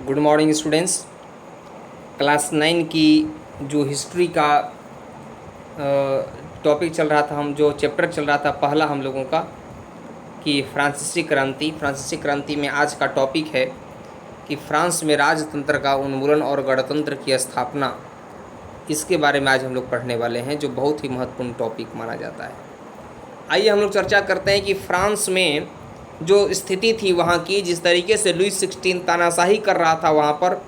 Good morning students. Class 9 की जो history का टॉपिक चल रहा था, हम जो चैप्टर चल रहा था पहला हम लोगों का कि फ्रांसीसी क्रांति में आज का टॉपिक है कि फ्रांस में राजतंत्र का उन्मूलन और गणतंत्र की स्थापना। इसके बारे में आज हम लोग पढ़ने वाले हैं, जो बहुत ही महत्वपूर्ण टॉपिक माना जाता है। आइए हम लोग चर्चा करते हैं कि फ्रांस में जो स्थिति थी वहाँ की, जिस तरीके से लुई 16 तानाशाही कर रहा था, वहाँ पर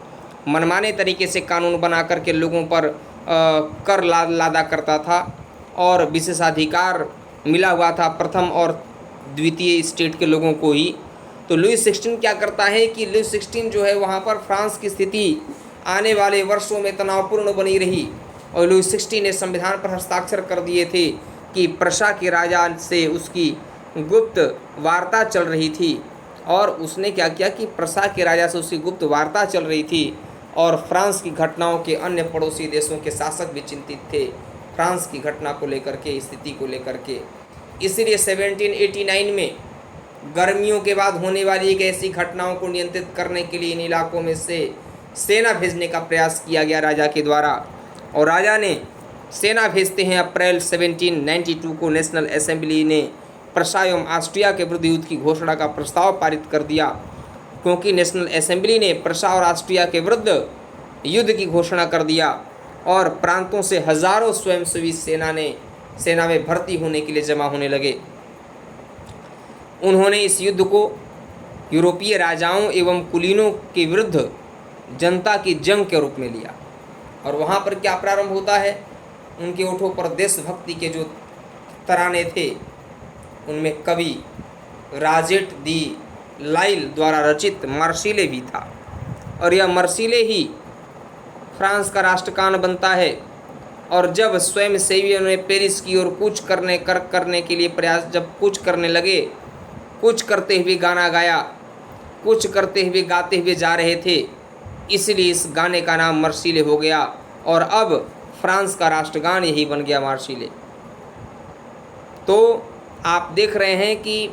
मनमाने तरीके से कानून बना करके लोगों पर कर लादा करता था और विशेषाधिकार मिला हुआ था प्रथम और द्वितीय स्टेट के लोगों को ही। तो लुई 16 क्या करता है कि लुई 16 जो है वहाँ पर फ्रांस की स्थिति आने वाले वर्षों में तनावपूर्ण बनी रही और लुई 16 ने संविधान पर हस्ताक्षर कर दिए थे कि प्रशा के राजा से उसकी गुप्त वार्ता चल रही थी। और उसने क्या किया कि प्रशा के राजा से उसकी गुप्त वार्ता चल रही थी और फ्रांस की घटनाओं के अन्य पड़ोसी देशों के शासक भी चिंतित थे फ्रांस की घटना को लेकर के, स्थिति को लेकर के। इसलिए 1789 में गर्मियों के बाद होने वाली एक ऐसी घटनाओं को नियंत्रित करने के लिए इन इलाकों में से सेना भेजने का प्रयास किया गया राजा के द्वारा। और राजा ने सेना भेजते हैं अप्रैल 1792 को नेशनल असेंबली ने प्रशा एवं ऑस्ट्रिया के विरुद्ध युद्ध की घोषणा का प्रस्ताव पारित कर दिया, क्योंकि नेशनल असेंबली ने प्रशा और ऑस्ट्रिया के विरुद्ध युद्ध की घोषणा कर दिया और प्रांतों से हजारों स्वयंसेवी सेना में भर्ती होने के लिए जमा होने लगे। उन्होंने इस युद्ध को यूरोपीय राजाओं एवं कुलीनों के विरुद्ध जनता की जंग के रूप में लिया। और वहाँ पर क्या प्रारंभ होता है, उनके ओठों पर देशभक्ति के जो तराने थे, उनमें कवि राजेट दी लाइल द्वारा रचित मर्सिले भी था। और यह मर्सिले ही फ्रांस का राष्ट्रगान बनता है। और जब स्वयं सेवियों ने पेरिस की ओर कूच करने के लिए प्रयास, जब कूच करने लगे, कूच करते हुए गाना गाया, कूच करते हुए गाते हुए जा रहे थे, इसलिए इस गाने का नाम मर्सिले हो गया। और अब फ्रांस का राष्ट्रगान यही बन गया, मर्सिले। तो आप देख रहे हैं कि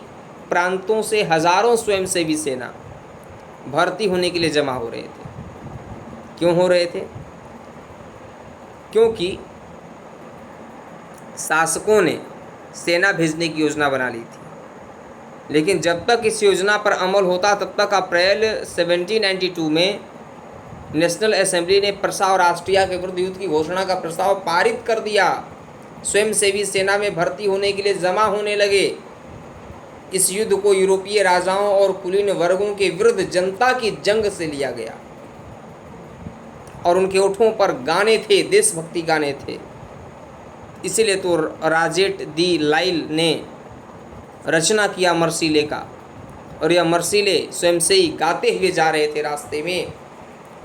प्रांतों से हजारों स्वयंसेवी सेना भर्ती होने के लिए जमा हो रहे थे। क्यों हो रहे थे? क्योंकि शासकों ने सेना भेजने की योजना बना ली थी, लेकिन जब तक इस योजना पर अमल होता तब तक अप्रैल 1792 में नेशनल असेंबली ने प्रशा और ऑस्ट्रिया के विरुद्ध युद्ध की घोषणा का प्रस्ताव पारित कर दिया। स्वयंसेवी सेना में भर्ती होने के लिए जमा होने लगे। इस युद्ध को यूरोपीय राजाओं और कुलीन वर्गों के विरुद्ध जनता की जंग से लिया गया और उनके ओठों पर गाने थे, देशभक्ति गाने थे। इसीलिए तो राजेट दी लाइल ने रचना किया मर्सिले का। और यह मर्सिले स्वयं से ही गाते हुए जा रहे थे, रास्ते में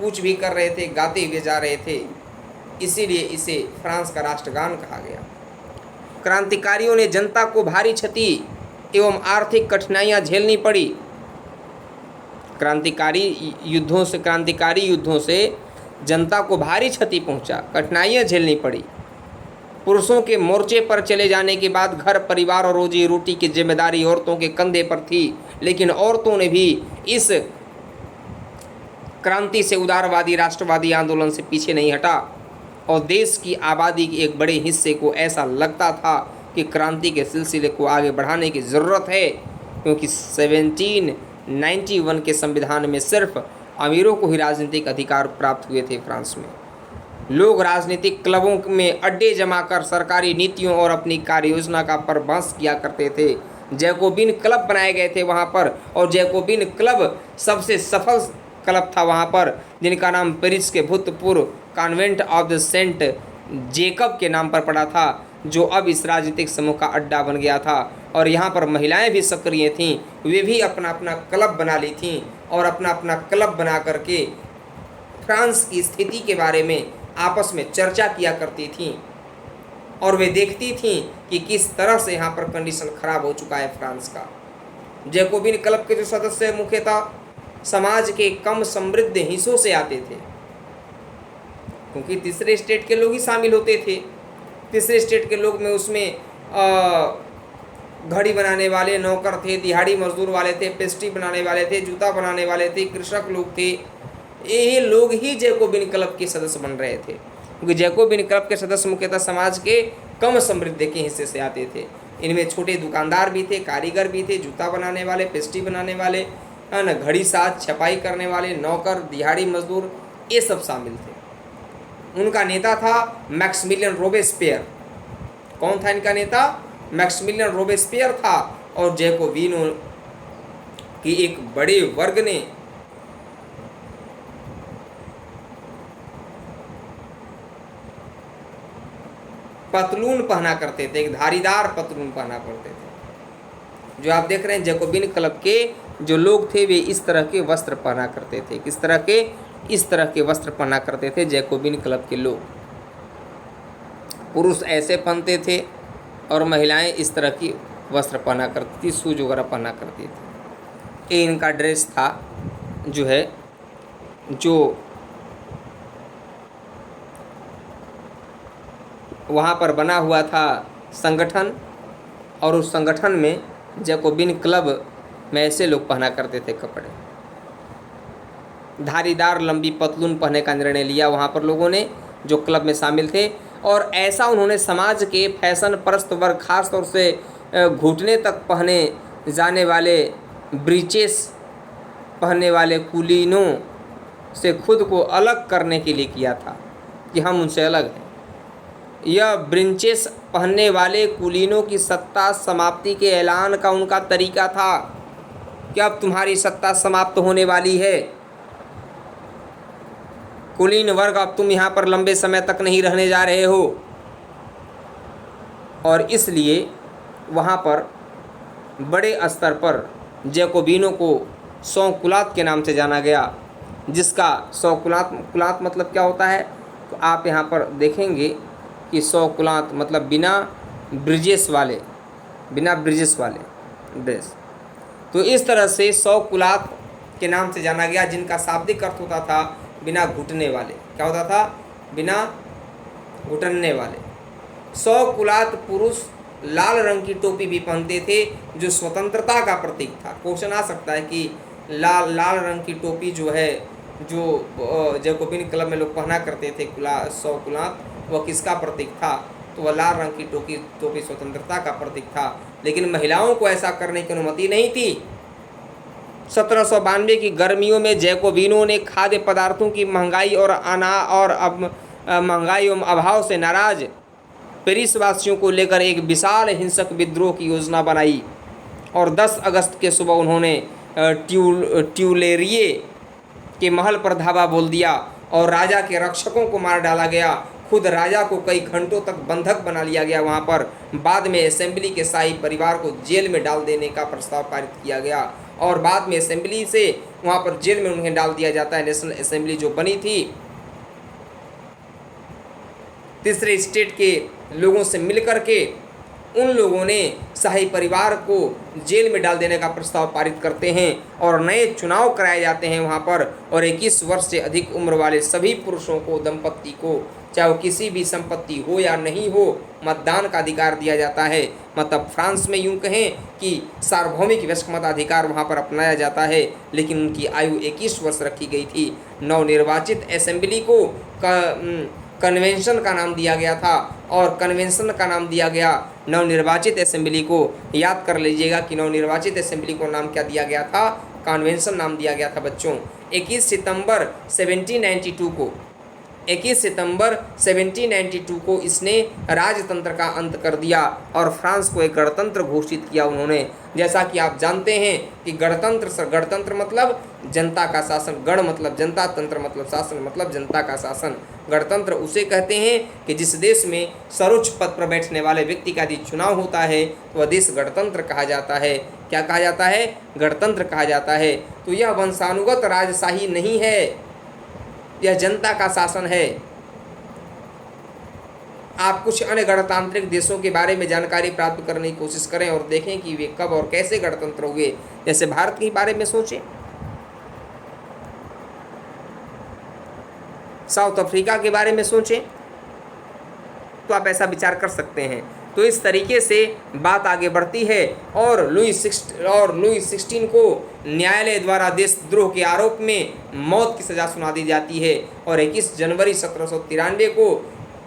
कूच भी कर रहे थे, गाते हुए जा रहे थे। इसीलिए इसे फ्रांस का राष्ट्रगान कहा गया। क्रांतिकारियों ने जनता को भारी क्षति एवं आर्थिक कठिनाइयां झेलनी पड़ी। क्रांतिकारी युद्धों से जनता को भारी क्षति पहुंचा, कठिनाइयां झेलनी पड़ी। पुरुषों के मोर्चे पर चले जाने के बाद घर परिवार और रोजी रोटी की जिम्मेदारी औरतों के कंधे पर थी, लेकिन औरतों ने भी इस क्रांति से, उदारवादी राष्ट्रवादी आंदोलन से पीछे नहीं हटा। और देश की आबादी के एक बड़े हिस्से को ऐसा लगता था कि क्रांति के सिलसिले को आगे बढ़ाने की ज़रूरत है, क्योंकि 1791 के संविधान में सिर्फ अमीरों को ही राजनीतिक अधिकार प्राप्त हुए थे। फ्रांस में लोग राजनीतिक क्लबों में अड्डे जमाकर सरकारी नीतियों और अपनी कार्य योजना का परवास किया करते थे। जैकोबिन क्लब बनाए गए थे वहाँ पर, और जैकोबिन क्लब सबसे सफल क्लब था वहाँ पर, जिनका नाम पेरिस के भूतपूर्व convent of the Saint Jacob के नाम पर पड़ा था, जो अब इस राजनीतिक समूह का अड्डा बन गया था। और यहाँ पर महिलाएं भी सक्रिय थीं, वे भी अपना अपना क्लब बना ली थीं और अपना अपना क्लब बना करके फ्रांस की स्थिति के बारे में आपस में चर्चा किया करती थीं। और वे देखती थीं कि किस तरह से यहाँ पर कंडीशन खराब हो चुका है फ्रांस का। जैकोबिन क्लब के जो सदस्य मुख्यतः समाज के कम समृद्ध हिस्सों से आते थे, क्योंकि तीसरे स्टेट के लोग ही शामिल होते थे। तीसरे स्टेट के लोग में उसमें घड़ी बनाने वाले नौकर थे, दिहाड़ी मजदूर वाले थे, पेस्ट्री बनाने वाले थे, जूता बनाने वाले थे, कृषक लोग थे, ये लोग ही जैकोबिन क्लब के सदस्य बन रहे थे, क्योंकि जैकोबिन क्लब के सदस्य मुख्यतः समाज के कम समृद्ध के हिस्से से आते थे। इनमें छोटे दुकानदार भी थे, कारीगर भी थे, जूता बनाने वाले, पेस्ट्री बनाने वाले, है ना, घड़ी साज छपाई करने वाले, नौकर, दिहाड़ी मजदूर, ये सब शामिल थे। उनका नेता था मैक्सिमिलियन रोबेस्पियर। कौन था इनका नेता? मैक्सिमिलियन रोबेस्पियर था। और जैकोबिनों की एक बड़े वर्ग ने पतलून पहना करते थे, एक धारीदार पतलून पहना करते थे। जो आप देख रहे हैं जैकोबिन क्लब के जो लोग थे वे इस तरह के वस्त्र पहना करते थे। किस तरह के? इस तरह के वस्त्र पहना करते थे जैकोबिन क्लब के लोग। पुरुष ऐसे पहनते थे और महिलाएं इस तरह की वस्त्र पहना करती थी, शूज वगैरह पहना करती थी। ये इनका ड्रेस था जो है, जो वहाँ पर बना हुआ था संगठन, और उस संगठन में जैकोबिन क्लब में ऐसे लोग पहना करते थे कपड़े। धारीदार लंबी पतलून पहनने का निर्णय लिया वहाँ पर लोगों ने जो क्लब में शामिल थे, और ऐसा उन्होंने समाज के फैशन परस्त वर्ग, खास तौर से घुटने तक पहने जाने वाले ब्रीचेस पहनने वाले कुलीनों से खुद को अलग करने के लिए किया था कि हम उनसे अलग हैं। यह ब्रिंचेस पहनने वाले कुलीनों की सत्ता समाप्ति के ऐलान का उनका तरीका था कि अब तुम्हारी सत्ता समाप्त होने वाली है, कुलीन वर्ग, अब तुम यहाँ पर लंबे समय तक नहीं रहने जा रहे हो। और इसलिए वहाँ पर बड़े स्तर पर जैकोबिनों को सौकुलात के नाम से जाना गया, जिसका सौकुलात मतलब क्या होता है? तो आप यहाँ पर देखेंगे कि सौकुलात मतलब बिना ब्रिजेस वाले ड्रेस। तो इस तरह से सौकुलात के नाम से जाना गया, जिनका शाब्दिक अर्थ होता था बिना घुटने वाले। क्या होता था? बिना घुटने वाले। सौकुलात पुरुष लाल रंग की टोपी भी पहनते थे, जो स्वतंत्रता का प्रतीक था। क्वेश्चन आ सकता है कि लाल रंग की टोपी जो है, जो जैकोबिन क्लब में लोग पहना करते थे, सौकुलात, वह किसका प्रतीक था? तो वह लाल रंग की टोपी स्वतंत्रता का प्रतीक था। लेकिन महिलाओं को ऐसा करने की अनुमति नहीं थी। 1792 की गर्मियों में जैकोबिनों ने खाद्य पदार्थों की महंगाई और महंगाई एवं अभाव से नाराज पेरिस वासियों को लेकर एक विशाल हिंसक विद्रोह की योजना बनाई, और 10 अगस्त के सुबह उन्होंने ट्यूलेरिये के महल पर धावा बोल दिया और राजा के रक्षकों को मार डाला गया। खुद राजा को कई घंटों तक बंधक बना लिया गया वहाँ पर। बाद में असेंबली के शाही परिवार को जेल में डाल देने का प्रस्ताव पारित किया गया, और बाद में असेंबली से वहाँ पर जेल में उन्हें डाल दिया जाता है। नेशनल असेंबली जो बनी थी, तीसरे स्टेट के लोगों से मिलकर के उन लोगों ने शाही परिवार को जेल में डाल देने का प्रस्ताव पारित करते हैं, और नए चुनाव कराए जाते हैं वहाँ पर। और 21 वर्ष से अधिक उम्र वाले सभी पुरुषों को, दंपत्ति को, चाहे वो किसी भी संपत्ति हो या नहीं हो, मतदान का अधिकार दिया जाता है। मतलब फ्रांस में यूँ कहें कि सार्वभौमिक वयस्क मताधिकार वहाँ पर अपनाया जाता है, लेकिन उनकी आयु 21 वर्ष रखी गई थी। नवनिर्वाचित असेंबली को कन्वेंशन का नाम दिया गया था, और कन्वेंशन का नाम दिया गया नवनिर्वाचित असेंबली को। याद कर लीजिएगा कि नवनिर्वाचित असेंबली को नाम क्या दिया गया था? कन्वेंशन नाम दिया गया था बच्चों। 21 सितंबर 1792 को इसने राजतंत्र का अंत कर दिया और फ्रांस को एक गणतंत्र घोषित किया उन्होंने। जैसा कि आप जानते हैं कि गणतंत्र मतलब जनता का शासन, गण मतलब जनता, तंत्र मतलब शासन, मतलब जनता का शासन। गणतंत्र उसे कहते हैं कि जिस देश में सर्वोच्च पद पर बैठने वाले व्यक्ति का यदि चुनाव होता है तो वह देश गणतंत्र कहा जाता है। क्या कहा जाता है? गणतंत्र कहा जाता है। तो यह वंशानुगत राजशाही नहीं है, यह जनता का शासन है। आप कुछ अन्य गणतांत्रिक देशों के बारे में जानकारी प्राप्त करने की कोशिश करें और देखें कि वे कब और कैसे गणतंत्र हुए। जैसे भारत के बारे में सोचें, साउथ अफ्रीका के बारे में सोचें, तो आप ऐसा विचार कर सकते हैं। तो इस तरीके से बात आगे बढ़ती है और लुई 16 को न्यायालय द्वारा देशद्रोह के आरोप में मौत की सज़ा सुना दी जाती है और 21 जनवरी 1793 को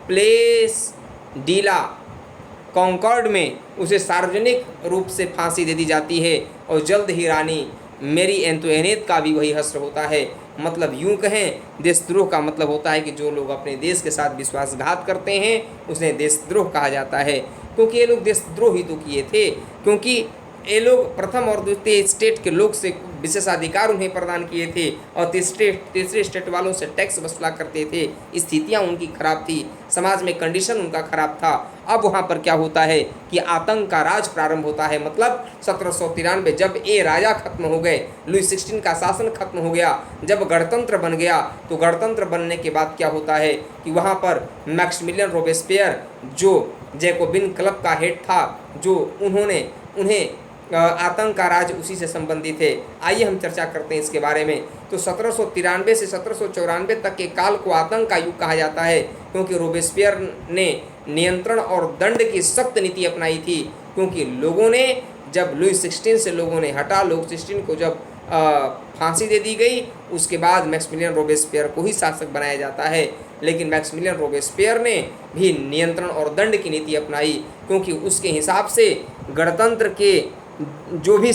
प्लेस डीला कॉन्कॉर्ड में उसे सार्वजनिक रूप से फांसी दे दी जाती है और जल्द ही रानी मेरी एंतोइनेट का भी वही हश्र होता है। मतलब यूं कहें, देशद्रोह का मतलब होता है कि जो लोग अपने देश के साथ विश्वासघात करते हैं उसे देशद्रोह कहा जाता है, क्योंकि ये लोग देशद्रोह ही तो किए थे, क्योंकि ये लोग प्रथम और द्वितीय स्टेट के लोग से विशेषाधिकार उन्हें प्रदान किए थे और तीसरे स्टेट वालों से टैक्स वसूला करते थे। स्थितियां उनकी खराब थी, समाज में कंडीशन उनका खराब था। अब वहाँ पर क्या होता है कि आतंक का राज प्रारंभ होता है। मतलब 1793 जब ये राजा खत्म हो गए, लुई 16 का शासन खत्म हो गया, जब गणतंत्र बन गया, तो गणतंत्र बनने के बाद क्या होता है कि वहाँ पर मैक्सिमिलियन रोबेस्पियर जो जैकोबिन क्लब का हेड था, जो उन्हें आतंक का राज उसी से संबंधित है। आइए हम चर्चा करते हैं इसके बारे में। तो 1793 से 1794 तक के काल को आतंक का युग कहा जाता है, क्योंकि रोबेस्पियर ने नियंत्रण और दंड की सख्त नीति अपनाई थी। क्योंकि लोगों ने जब लुई 16 से लोगों ने हटा, लुई 16 को जब फांसी दे दी गई, उसके बाद मैक्सिमिलियन रोबेस्पियर को ही शासक बनाया जाता है। लेकिन मैक्सिमिलियन रोबेस्पियर ने भी नियंत्रण और दंड की नीति अपनाई, क्योंकि उसके हिसाब से गणतंत्र के जो भी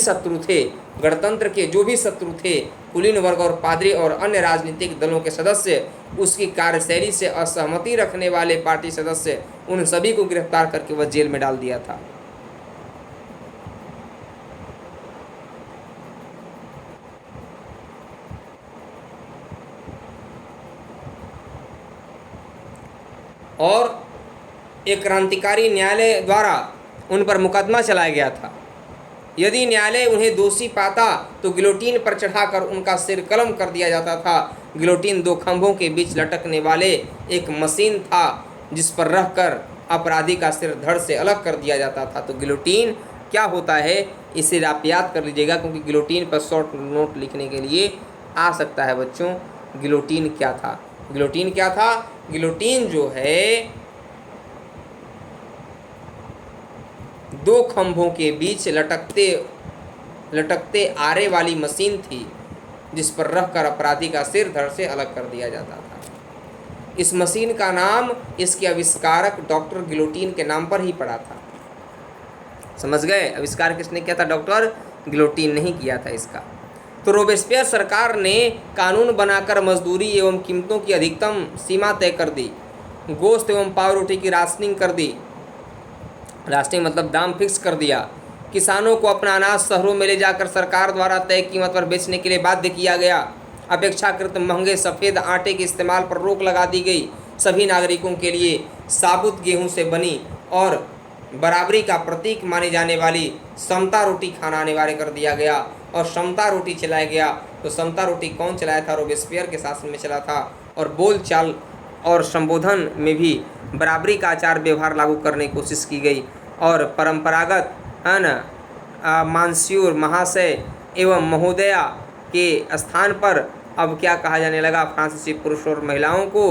शत्रु थे, कुलीन वर्ग और पादरी और अन्य राजनीतिक दलों के सदस्य, उसकी कार्यशैली से असहमति रखने वाले पार्टी सदस्य, उन सभी को गिरफ्तार करके वह जेल में डाल दिया था। और एक क्रांतिकारी न्यायालय द्वारा उन पर मुकदमा चलाया गया था। यदि न्यायालय उन्हें दोषी पाता तो गिलोटीन पर चढ़ाकर उनका सिर कलम कर दिया जाता था। गिलोटीन 2 खंभों के बीच लटकने वाले एक मशीन था, जिस पर रखकर अपराधी का सिर धड़ से अलग कर दिया जाता था। तो गिलोटीन क्या होता है, इसे आप याद कर लीजिएगा, क्योंकि गिलोटीन पर शॉर्ट नोट लिखने के लिए आ सकता है बच्चों। गिलोटीन क्या था? गिलोटीन जो है 2 खंभों के बीच लटकते आरे वाली मशीन थी, जिस पर रखकर अपराधी का सिर धड़ से अलग कर दिया जाता था। इस मशीन का नाम इसके आविष्कारक डॉक्टर गिलोटीन के नाम पर ही पड़ा था। समझ गए? आविष्कार किसने किया था? डॉक्टर गिलोटीन ने ही किया था इसका। तो रोबेस्पियर सरकार ने कानून बनाकर मजदूरी एवं कीमतों की अधिकतम सीमा तय कर दी। गोश्त एवं पाव रोटी की राशनिंग कर दी। राशनिंग मतलब दाम फिक्स कर दिया। किसानों को अपना अनाज शहरों में ले जाकर सरकार द्वारा तय कीमत पर बेचने के लिए बाध्य किया गया। अपेक्षाकृत महंगे सफ़ेद आटे के इस्तेमाल पर रोक लगा दी गई। सभी नागरिकों के लिए साबुत गेहूं से बनी और बराबरी का प्रतीक मानी जाने वाली समता रोटी खाना अनिवार्य कर दिया गया और समता रोटी चलाया गया। तो समता रोटी कौन चलाया था? रोबेस्पियर के शासन में चला था। और बोलचाल और संबोधन में भी बराबरी का आचार व्यवहार लागू करने की कोशिश की गई और परंपरागत है ना मानस्यूर महाशय एवं महोदया के स्थान पर अब क्या कहा जाने लगा? फ्रांसीसी पुरुष और महिलाओं को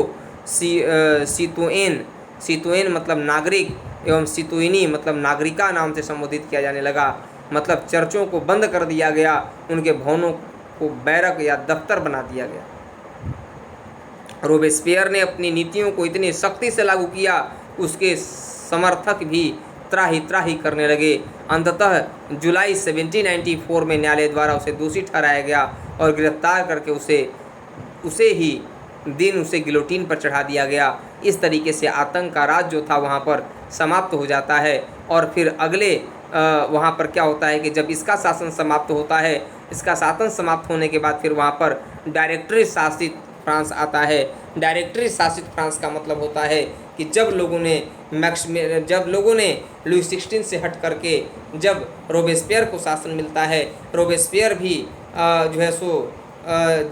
सितुएन मतलब नागरिक एवं सितुइनी मतलब नागरिका नाम से संबोधित किया जाने लगा। मतलब चर्चों को बंद कर दिया गया, उनके भवनों को बैरक या दफ्तर बना दिया गया। रोबेस्पियर ने अपनी नीतियों को इतनी सख्ती से लागू किया, उसके समर्थक भी त्राही करने लगे। अंततः जुलाई 1794 में न्यायालय द्वारा उसे दोषी ठहराया गया और गिरफ्तार करके उसे गिलोटीन पर चढ़ा दिया गया। इस तरीके से आतंक का राज जो था वहाँ पर समाप्त हो जाता है। और फिर अगले वहाँ पर क्या होता है कि जब इसका शासन समाप्त होता है, इसका शासन समाप्त होने के बाद फिर वहाँ पर डायरेक्टरी शासित फ्रांस आता है। डायरेक्टरी शासित फ्रांस का मतलब होता है कि जब लोगों ने लुई 16 से हट करके जब रोबेस्पियर को शासन मिलता है, रोबेस्पियर भी जो है सो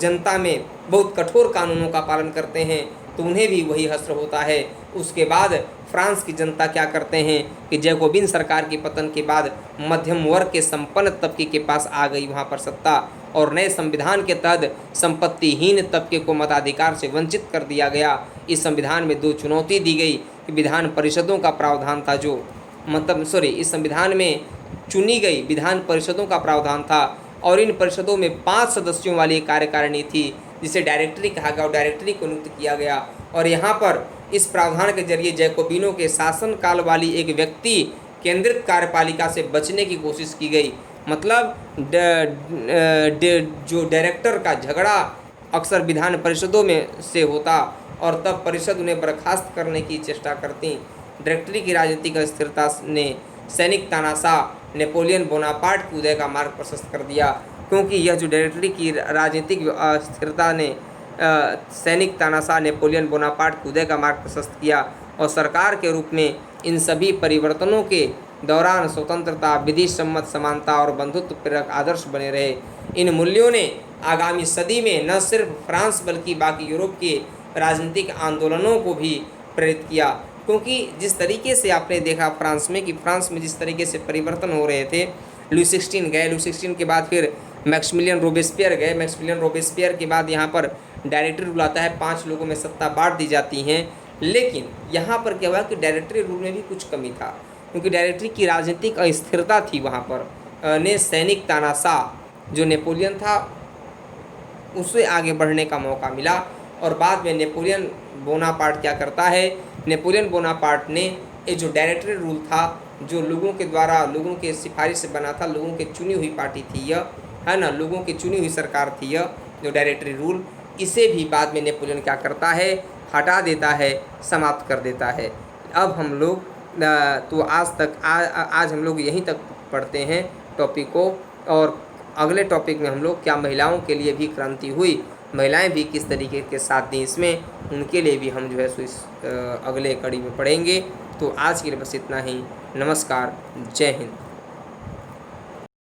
जनता में बहुत कठोर कानूनों का पालन करते हैं, तो उन्हें भी वही हश्र होता है। उसके बाद फ्रांस की जनता क्या करते हैं कि जैकोबिन सरकार के पतन के बाद मध्यम वर्ग के संपन्न तबके के पास आ गई वहाँ पर सत्ता, और नए संविधान के तहत संपत्तिहीन तबके को मताधिकार से वंचित कर दिया गया। इस संविधान में 2 चुनौती दी गई कि विधान परिषदों का प्रावधान था जो मतलब इस संविधान में चुनी गई विधान परिषदों का प्रावधान था और इन परिषदों में 5 सदस्यों वाली एक कार्यकारिणी थी जिसे डायरेक्टरी कहा गया और डायरेक्टरी को नियुक्त किया गया। और यहाँ पर इस प्रावधान के जरिए जैकोबिनो के शासनकाल वाली एक व्यक्ति केंद्रित कार्यपालिका से बचने की कोशिश की गई। मतलब जो डायरेक्टर का झगड़ा अक्सर विधान परिषदों में से होता और तब परिषद उन्हें बर्खास्त करने की चेष्टा करती। डायरेक्टरी की राजनीतिक अस्थिरता ने सैनिक तानाशाह नेपोलियन बोनापार्ट के उदय का मार्ग प्रशस्त कर दिया, क्योंकि यह जो डायरेक्टरी की राजनीतिक अस्थिरता ने सैनिक तानाशाह नेपोलियन बोनापार्ट के उदय का मार्ग प्रशस्त किया और सरकार के रूप में इन सभी परिवर्तनों के दौरान स्वतंत्रता, विधि सम्मत समानता और बंधुत्व प्रेरक आदर्श बने रहे। इन मूल्यों ने आगामी सदी में न सिर्फ फ्रांस बल्कि बाकी यूरोप के राजनीतिक आंदोलनों को भी प्रेरित किया, क्योंकि जिस तरीके से आपने देखा फ्रांस में जिस तरीके से परिवर्तन हो रहे थे, लुई 16 गए, लुई 16 के बाद फिर मैक्सिमिलियन रोबेस्पियर गए, मैक्सिमिलियन रोबेस्पियर के बाद यहाँ पर डायरेक्टरी रूल आता है, 5 लोगों में सत्ता बांट दी जाती हैं। लेकिन यहाँ पर क्या हुआ कि डायरेक्टरी रूल में भी कुछ कमी था, क्योंकि डायरेक्टरी की राजनीतिक अस्थिरता थी। वहाँ पर ने सैनिक तानाशाह जो नेपोलियन था उससे आगे बढ़ने का मौका मिला और बाद में नेपोलियन बोनापार्ट क्या करता है, नेपोलियन बोनापार्ट ने ये जो डायरेक्टरी रूल था, जो लोगों के द्वारा लोगों के सिफारिश से बना था, लोगों के चुनी हुई पार्टी थी यह, है ना, लोगों की चुनी हुई सरकार थी यह जो डायरेक्टरी रूल, इसे भी बाद में नेपोलियन क्या करता है, हटा देता है, समाप्त कर देता है। अब हम लोग तो आज हम लोग यहीं तक पढ़ते हैं टॉपिक को, और अगले टॉपिक में हम लोग क्या महिलाओं के लिए भी क्रांति हुई, महिलाएं भी किस तरीके के साथ दी इसमें, उनके लिए भी हम जो है सो इस अगले कड़ी में पढ़ेंगे। तो आज के लिए बस इतना ही। नमस्कार, जय हिंद।